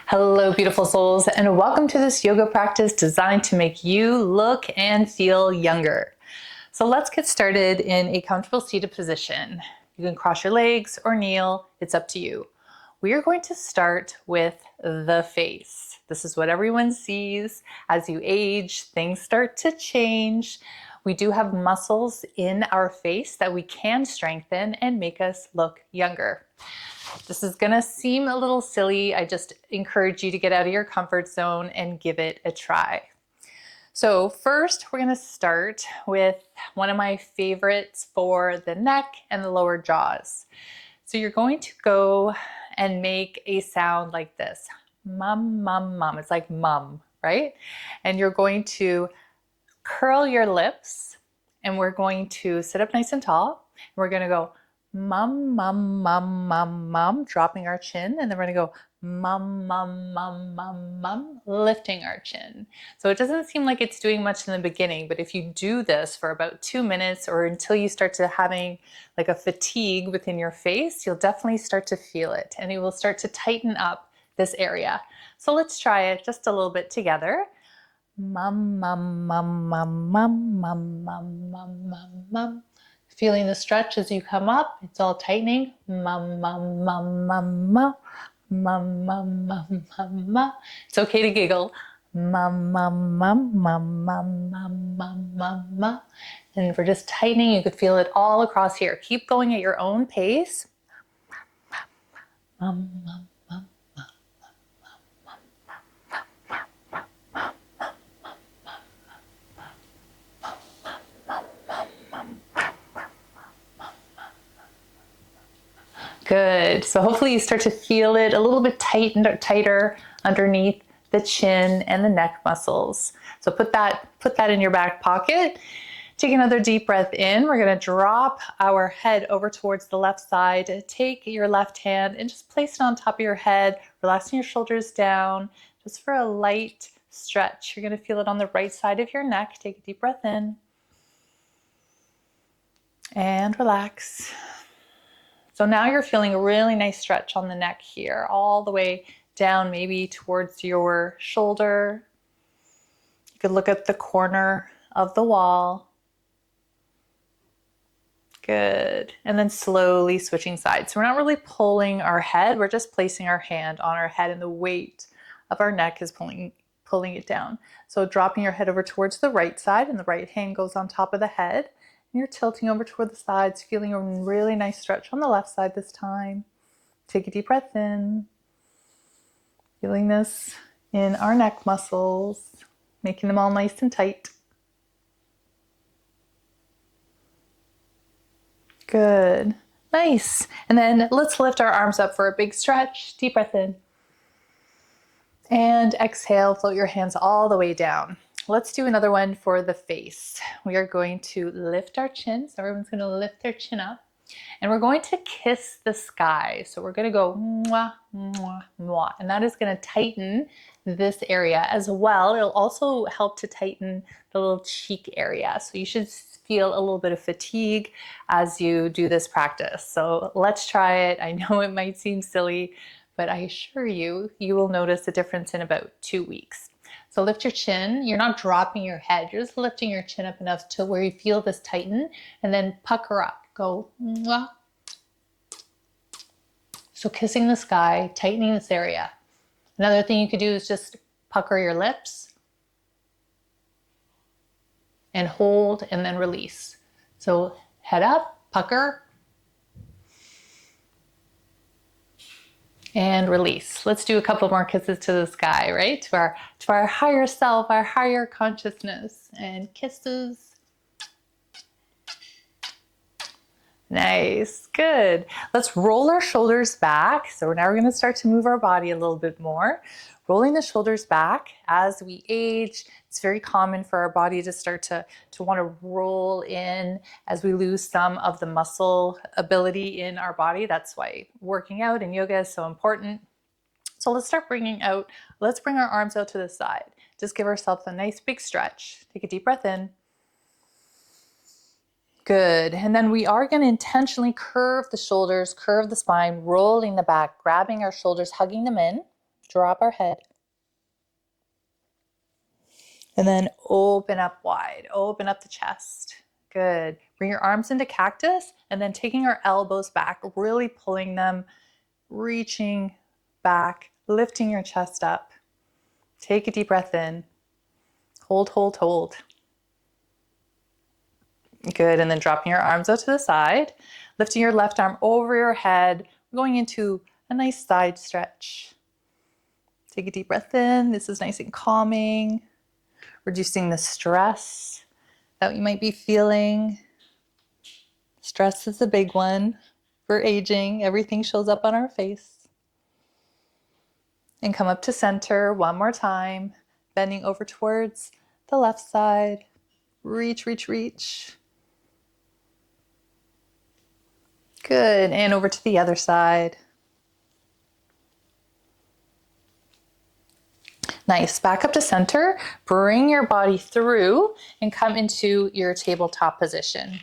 Hello, beautiful souls, and welcome to this yoga practice designed to make you look and feel younger. So let's get started in a comfortable seated position. You can cross your legs or kneel, it's up to you. We are going to start with the face. This is what everyone sees. As you age, things start to change. We do have muscles in our face that we can strengthen and make us look younger. This is gonna seem a little silly. I just encourage you to get out of your comfort zone and give it a try. So first, we're gonna start with one of my favorites for the neck and the lower jaws. So you're going to go and make a sound like this. Mum, mum, mum. It's like mum, right? And you're going to curl your lips and we're going to sit up nice and tall. We're gonna go mum, mum, mum, mum, mum, dropping our chin, and then we're gonna go mum, mum, mum, mum, mum, lifting our chin. So it doesn't seem like it's doing much in the beginning, but if you do this for about 2 minutes or until you start to having like a fatigue within your face, you'll definitely start to feel it and it will start to tighten up this area. So let's try it just a little bit together. Mum, mum, mum, mum, mum, mum, mum, mum, mum, mum. Feeling the stretch as you come up, it's all tightening. Mum, mum, mum, mum, mum, mum, mum, mum, mum, mum. It's okay to giggle. Mum, mum, mum, mum, mum, mum, mum, mum, mum. And we're just tightening. You could feel it all across here. Keep going at your own pace. Mum, mum. Good. So hopefully you start to feel it a little bit tighter underneath the chin and the neck muscles. So put that in your back pocket. Take another deep breath in. We're going to drop our head over towards the left side. Take your left hand and just place it on top of your head, relaxing your shoulders down just for a light stretch. You're going to feel it on the right side of your neck. Take a deep breath in and relax. So now you're feeling a really nice stretch on the neck here, all the way down maybe towards your shoulder. You could look at the corner of the wall. Good. And then slowly switching sides. So we're not really pulling our head, we're just placing our hand on our head and the weight of our neck is pulling it down. So dropping your head over towards the right side and the right hand goes on top of the head. And you're tilting over toward the sides, feeling a really nice stretch on the left side this time. Take a deep breath in. Feeling this in our neck muscles, making them all nice and tight. Good. Nice. And then let's lift our arms up for a big stretch. Deep breath in. And exhale, float your hands all the way down. Let's do another one for the face. We are going to lift our chin. So everyone's going to lift their chin up. And we're going to kiss the sky. So we're going to go mwah, mwah, mwah. And that is going to tighten this area as well. It'll also help to tighten the little cheek area. So you should feel a little bit of fatigue as you do this practice. So let's try it. I know it might seem silly, but I assure you, you will notice a difference in about 2 weeks. So lift your chin. You're not dropping your head. You're just lifting your chin up enough to where you feel this tighten and then pucker up. Go. Mwah. So kissing the sky, tightening this area. Another thing you could do is just pucker your lips and hold and then release. So head up, pucker, and release. Let's do a couple more kisses to the sky, right? To our higher self, our higher consciousness, and kisses. Nice, good. Let's roll our shoulders back. So now we're going to start to move our body a little bit more. Rolling the shoulders back as we age. It's very common for our body to start to want to roll in as we lose some of the muscle ability in our body. That's why working out and yoga is so important. So let's bring our arms out to the side. Just give ourselves a nice big stretch. Take a deep breath in. Good. And then we are going to intentionally curve the shoulders, curve the spine, rolling the back, grabbing our shoulders, hugging them in. drop our head. And then open up wide, open up the chest. Good. Bring your arms into cactus and then taking our elbows back, really pulling them, reaching back, lifting your chest up. Take a deep breath in. Hold, hold, hold. Good. And then dropping your arms out to the side, lifting your left arm over your head, going into a nice side stretch. Take a deep breath in. This is nice and calming, reducing the stress that you might be feeling. Stress is a big one for aging. Everything shows up on our face. And come up to center one more time, bending over towards the left side. Reach, reach, reach. Good. And over to the other side. Nice. Back up to center. Bring your body through and come into your tabletop position.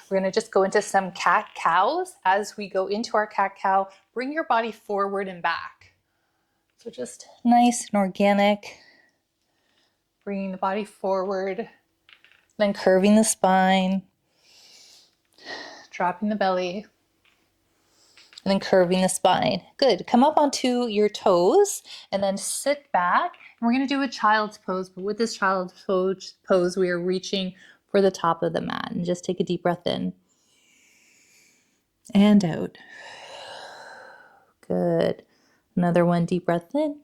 We're going to just go into some cat cows. As we go into our cat cow, bring your body forward and back. So just nice and organic. Bringing the body forward, then curving the spine, dropping the belly, and then curving the spine. Good. Come up onto your toes and then sit back. And we're going to do a child's pose, but with this child's pose, we are reaching for the top of the mat. And just take a deep breath in and out. Good. Another one, deep breath in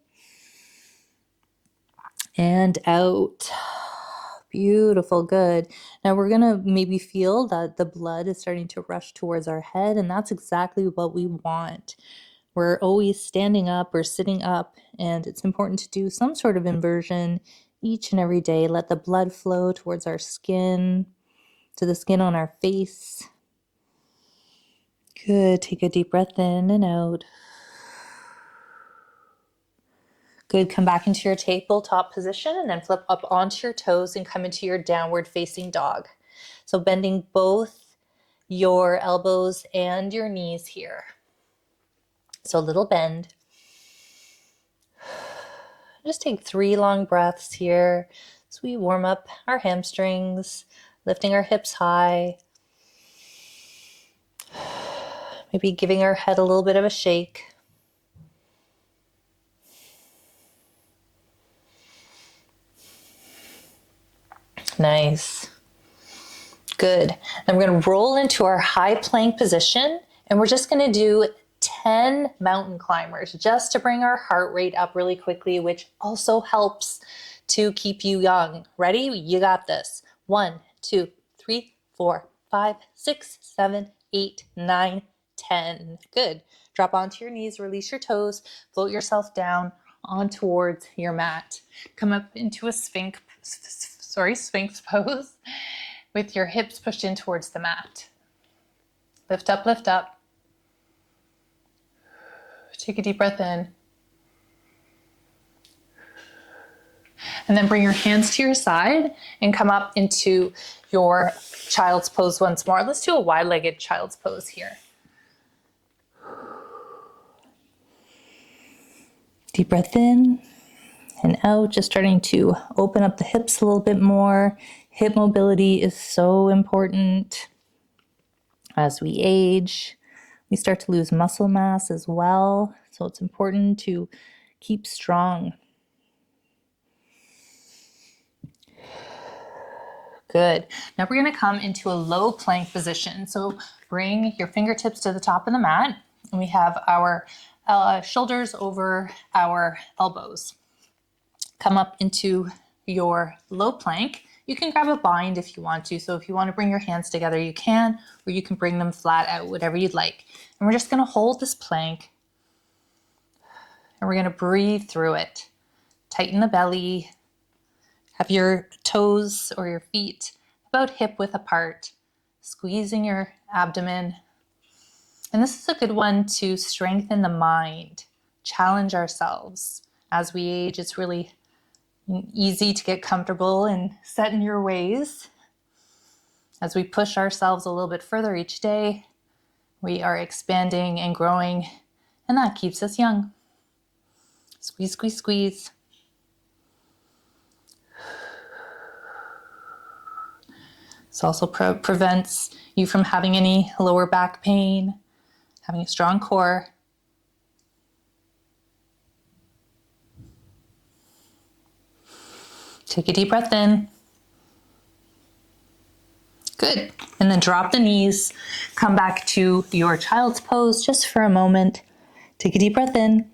and out. Beautiful. Good. Now we're going to maybe feel that the blood is starting to rush towards our head, and that's exactly what we want. We're always standing up or sitting up, and it's important to do some sort of inversion each and every day. Let the blood flow towards our skin, to the skin on our face. Good. Take a deep breath in and out. Good. Come back into your tabletop position and then flip up onto your toes and come into your downward facing dog. So bending both your elbows and your knees here. So a little bend. Just take 3 long breaths here as we warm up our hamstrings, lifting our hips high. Maybe giving our head a little bit of a shake. Nice. Good. Then we're going to roll into our high plank position, and we're just going to do 10 mountain climbers just to bring our heart rate up really quickly, which also helps to keep you young. Ready? You got this. 1, 2, 3, 4, 5, 6, 7, 8, 9, 10. Good. Drop onto your knees, release your toes, float yourself down on towards your mat. Come up into a sphinx pose with your hips pushed in towards the mat. Lift up, lift up. Take a deep breath in. And then bring your hands to your side and come up into your child's pose once more. Let's do a wide-legged child's pose here. Deep breath in and out, just starting to open up the hips a little bit more. Hip mobility is so important. As we age, we start to lose muscle mass as well. So it's important to keep strong. Good. Now we're going to come into a low plank position. So bring your fingertips to the top of the mat, and we have our shoulders over our elbows. Come up into your low plank. You can grab a bind if you want to. So if you want to bring your hands together, you can, or you can bring them flat out, whatever you'd like. And we're just going to hold this plank, and we're going to breathe through it. Tighten the belly. Have your toes or your feet about hip width apart, squeezing your abdomen. And this is a good one to strengthen the mind, challenge ourselves. As we age, it's really easy to get comfortable and set in your ways. As we push ourselves a little bit further each day, we are expanding and growing, and that keeps us young. Squeeze, squeeze, squeeze. This also prevents you from having any lower back pain, having a strong core. Take a deep breath in. Good. And then drop the knees. Come back to your child's pose just for a moment. Take a deep breath in.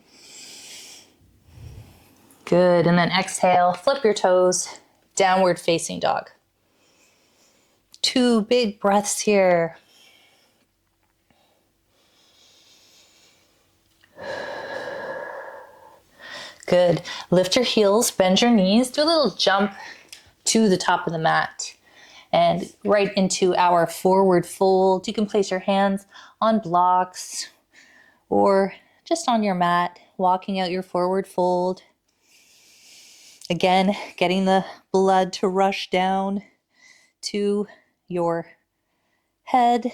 Good. And then exhale, flip your toes, downward facing dog. 2 big breaths here. Good. Lift your heels, bend your knees, do a little jump to the top of the mat and right into our forward fold. You can place your hands on blocks or just on your mat, walking out your forward fold. Again, getting the blood to rush down to your head,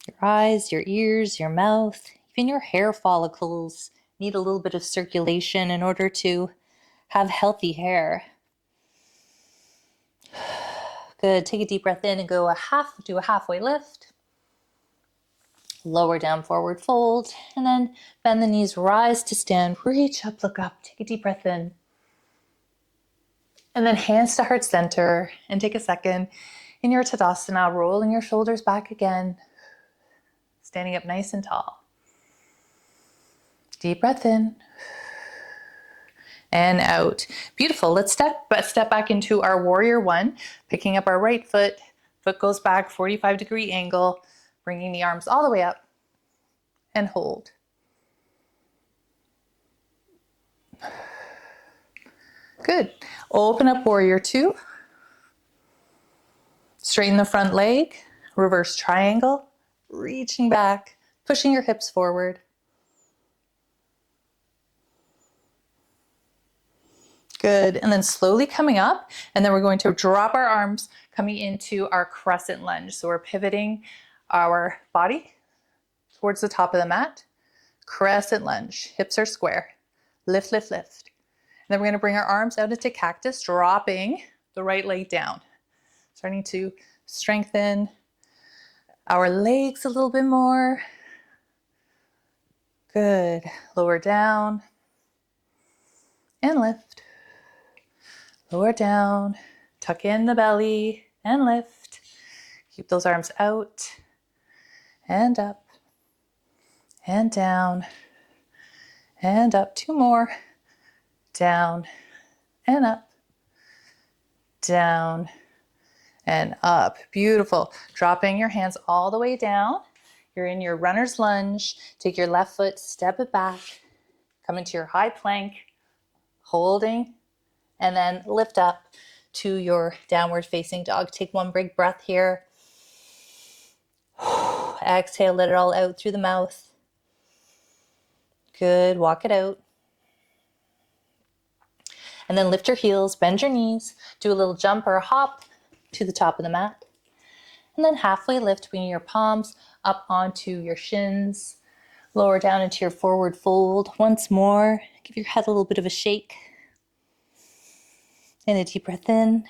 your eyes, your ears, your mouth, even your hair follicles need a little bit of circulation in order to have healthy hair. Good. Take a deep breath in and do a halfway lift. Lower down, forward fold, and then bend the knees, rise to stand, reach up, look up, take a deep breath in. And then hands to heart center, and take a second in your Tadasana, rolling your shoulders back again, standing up nice and tall. Deep breath in and out. Beautiful. Let's step back into our warrior one, picking up our right foot. Foot goes back, 45-degree angle, bringing the arms all the way up and hold. Good. Open up warrior two. Straighten the front leg, reverse triangle, reaching back, pushing your hips forward. Good. And then slowly coming up, and then we're going to drop our arms coming into our crescent lunge. So we're pivoting our body towards the top of the mat. Crescent lunge. Hips are square. Lift, lift, lift. And then we're going to bring our arms out into cactus, dropping the right leg down. Starting to strengthen our legs a little bit more. Good. Lower down and lift. Lower down, tuck in the belly and lift. Keep those arms out and up and down and up. 2 more. Down and up, down and up. Beautiful. Dropping your hands all the way down. You're in your runner's lunge. Take your left foot, step it back, come into your high plank, holding, and then lift up to your downward facing dog. Take 1 big breath here. Exhale, let it all out through the mouth. Good, walk it out. And then lift your heels, bend your knees, do a little jump or a hop to the top of the mat. And then halfway lift, bringing your palms up onto your shins, lower down into your forward fold. Once more, give your head a little bit of a shake. And a deep breath in.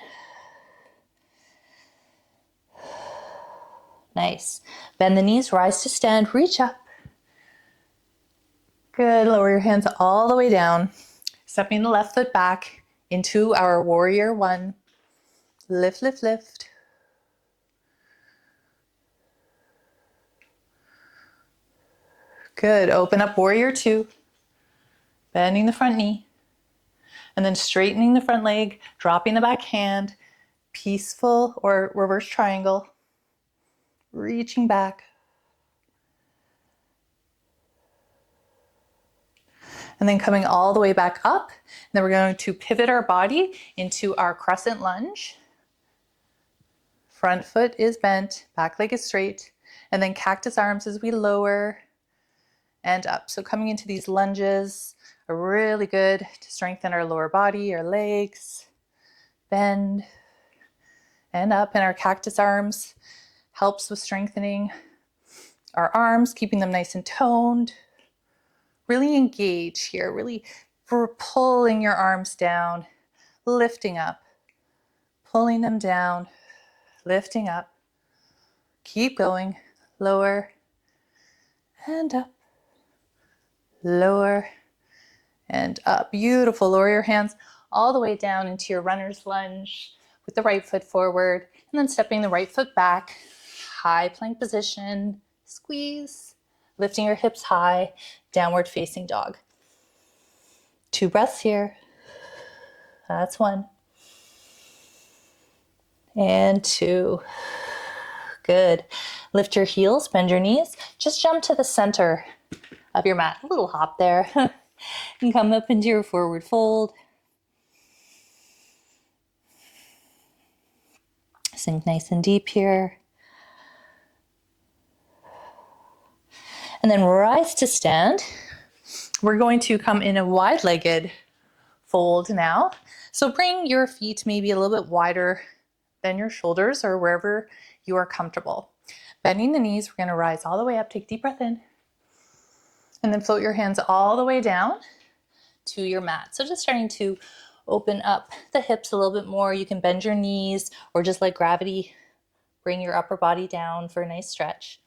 Nice. Bend the knees, rise to stand, reach up. Good, lower your hands all the way down. Stepping the left foot back into our warrior one. Lift, lift, lift. Good, open up warrior two. Bending the front knee. And then straightening the front leg, dropping the back hand. Peaceful or reverse triangle. Reaching back. And then coming all the way back up. And then we're going to pivot our body into our crescent lunge. Front foot is bent, back leg is straight. And then cactus arms as we lower and up. So coming into these lunges are really good to strengthen our lower body, our legs. Bend and up. And our cactus arms helps with strengthening our arms, keeping them nice and toned. really engage here, really for pulling your arms down, lifting up, pulling them down, lifting up. Keep going, lower and up, lower and up. Beautiful. Lower your hands all the way down into your runner's lunge with the right foot forward, and then stepping the right foot back, high plank position, squeeze, lifting your hips high, downward facing dog. 2 breaths here. That's 1. And 2. Good. Lift your heels, bend your knees. Just jump to the center of your mat. A little hop there. And come up into your forward fold. Sink nice and deep here. And then rise to stand. We're going to come in a wide-legged fold now. So bring your feet maybe a little bit wider than your shoulders or wherever you are comfortable. Bending the knees, we're going to rise all the way up. Take a deep breath in. And then float your hands all the way down to your mat. So just starting to open up the hips a little bit more. You can bend your knees or just let gravity bring your upper body down for a nice stretch.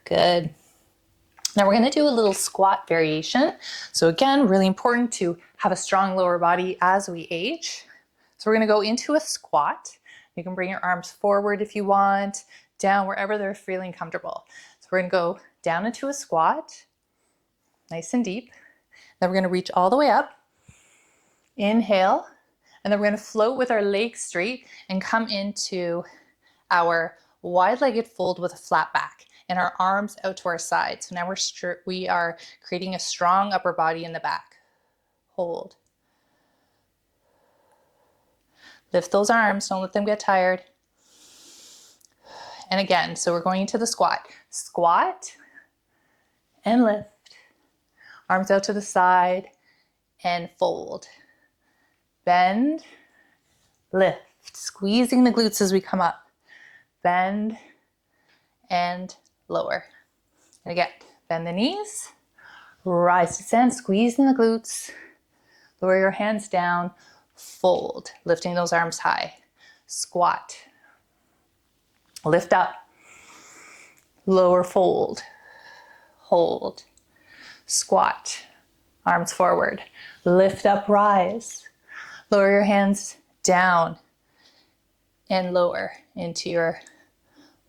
Good. Now we're going to do a little squat variation. So again, really important to have a strong lower body as we age. So we're going to go into a squat. You can bring your arms forward if you want, down wherever they're feeling comfortable. So we're going to go down into a squat, nice and deep. Then we're going to reach all the way up. Inhale. And then we're going to float with our legs straight and come into our wide-legged fold with a flat back and our arms out to our side. So now we are creating a strong upper body in the back. Hold. Lift those arms, don't let them get tired. And again, so we're going into the squat. Squat and lift. Arms out to the side and fold. Bend, lift. Squeezing the glutes as we come up. Bend and lower. And again, bend the knees, rise to stand, squeezing the glutes. Lower your hands down, fold, lifting those arms high. Squat, lift up, lower fold, hold, squat, arms forward, lift up, rise. Lower your hands down and lower into your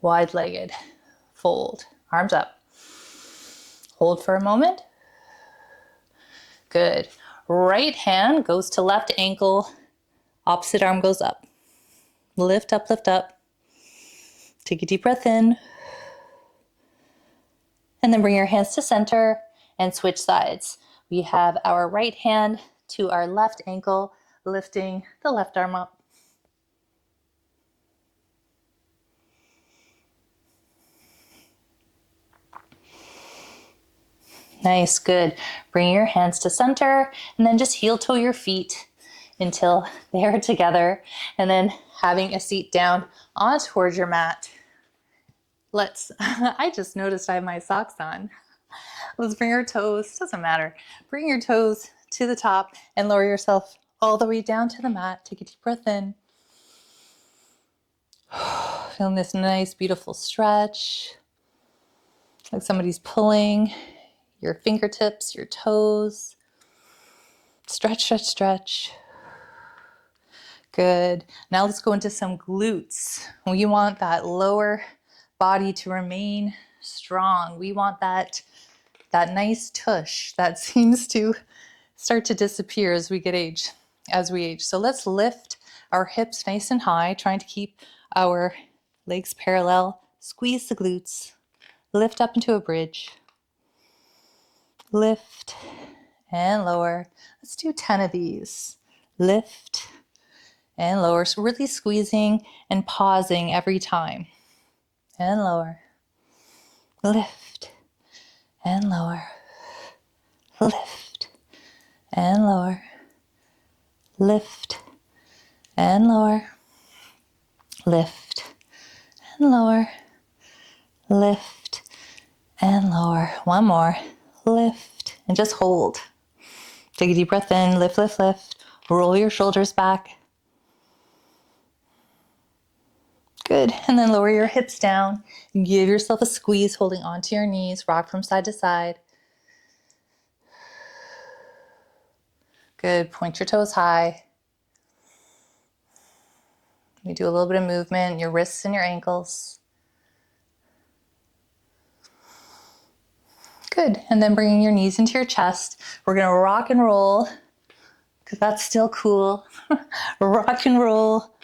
wide-legged fold. Arms up. Hold for a moment. Good. Right hand goes to left ankle. Opposite arm goes up. Lift up, lift up. Take a deep breath in. And then bring your hands to center and switch sides. We have our right hand to our left ankle, lifting the left arm up. Nice, good. Bring your hands to center and then just heel toe your feet until they are together. And then having a seat down on towards your mat. I just noticed I have my socks on. Let's bring our toes, doesn't matter. Bring your toes to the top and lower yourself all the way down to the mat. Take a deep breath in. Feeling this nice, beautiful stretch. Like somebody's pulling your fingertips, your toes. Stretch, stretch, stretch. Good. Now let's go into some glutes. We want that lower body to remain strong. We want that nice tush that seems to start to disappear as we age. So let's lift our hips nice and high, trying to keep our legs parallel. Squeeze the glutes. Lift up into a bridge. Lift and lower. Let's do 10 of these. Lift and lower. So really squeezing and pausing every time. And lower. Lift and lower. Lift and lower. Lift and lower. Lift and lower. lift, and lower. One more, lift, and just hold. Take a deep breath in, lift, lift, lift. Roll your shoulders back. Good, and then lower your hips down. Give yourself a squeeze, holding onto your knees. Rock from side to side. Good, point your toes high. You do a little bit of movement, your wrists and your ankles. Good, and then bringing your knees into your chest. We're gonna rock and roll, because that's still cool. Rock and roll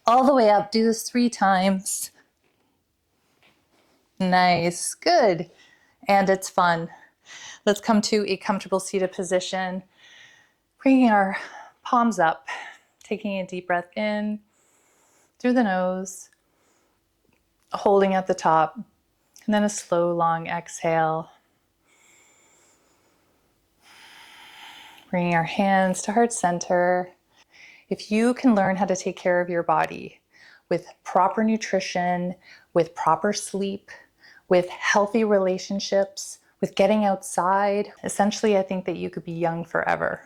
all the way up. Do this 3 times. Nice, good. And it's fun. Let's come to a comfortable seated position. Bringing our palms up, taking a deep breath in through the nose, holding at the top, and then a slow, long exhale. Bringing our hands to heart center. If you can learn how to take care of your body with proper nutrition, with proper sleep, with healthy relationships, with getting outside, essentially, I think that you could be young forever.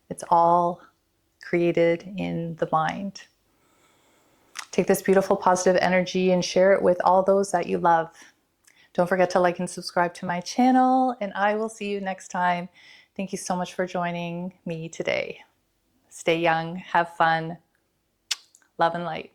It's all created in the mind. Take this beautiful positive energy and share it with all those that you love. Don't forget to like and subscribe to my channel, and I will see you next time. Thank you so much for joining me today. Stay young, have fun, love and light.